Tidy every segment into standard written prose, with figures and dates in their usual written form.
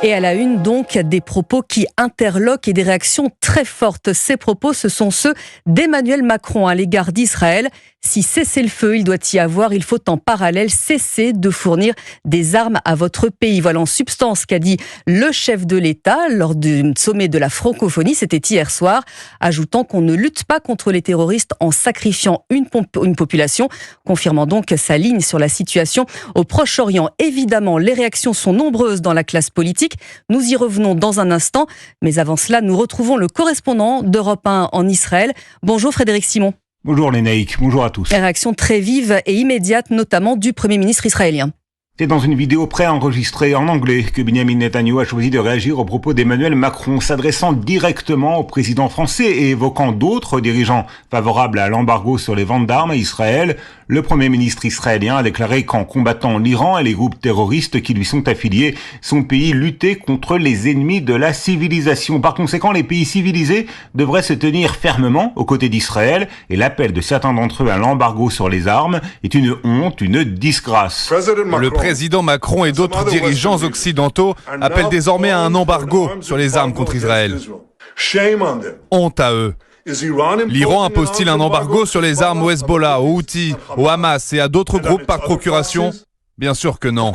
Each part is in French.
Et à la une, donc, des propos qui interloquent et des réactions très fortes. Ces propos, ce sont ceux d'Emmanuel Macron à l'égard d'Israël. Si cessez-le-feu il doit y avoir, il faut en parallèle cesser de fournir des armes à votre pays. Voilà en substance qu'a dit le chef de l'État lors du sommet de la francophonie, c'était hier soir, ajoutant qu'on ne lutte pas contre les terroristes en sacrifiant une population, confirmant donc sa ligne sur la situation au Proche-Orient. Évidemment, les réactions sont nombreuses dans la classe politique. Nous y revenons dans un instant, mais avant cela, nous retrouvons le correspondant d'Europe 1 en Israël. Bonjour Frédéric Simon. Bonjour Lénaïque, bonjour à tous. Réaction très vive et immédiate, notamment du Premier ministre israélien. C'est dans une vidéo préenregistrée en anglais que Benjamin Netanyahu a choisi de réagir aux propos d'Emmanuel Macron, s'adressant directement au président français et évoquant d'autres dirigeants favorables à l'embargo sur les ventes d'armes à Israël. Le Premier ministre israélien a déclaré qu'en combattant l'Iran et les groupes terroristes qui lui sont affiliés, son pays luttait contre les ennemis de la civilisation. Par conséquent, les pays civilisés devraient se tenir fermement aux côtés d'Israël et l'appel de certains d'entre eux à l'embargo sur les armes est une honte, une disgrâce. Le président Macron et d'autres dirigeants occidentaux appellent désormais à un embargo sur les armes contre Israël. Honte à eux. L'Iran impose-t-il un embargo sur les armes au Hezbollah, aux Houthis, au Hamas et à d'autres groupes par procuration ? Bien sûr que non.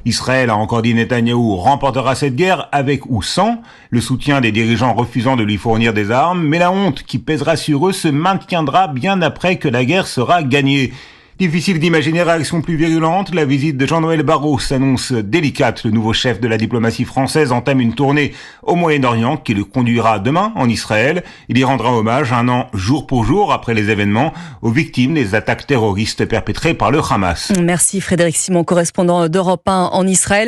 Israël, a encore dit Netanyahou, remportera cette guerre avec ou sans le soutien des dirigeants refusant de lui fournir des armes, mais la honte qui pèsera sur eux se maintiendra bien après que la guerre sera gagnée. Difficile d'imaginer réaction plus virulente, la visite de Jean-Noël Barrot s'annonce délicate. Le nouveau chef de la diplomatie française entame une tournée au Moyen-Orient qui le conduira demain en Israël. Il y rendra hommage un an jour pour jour après les événements aux victimes des attaques terroristes perpétrées par le Hamas. Merci Frédéric Simon, correspondant d'Europe 1 en Israël.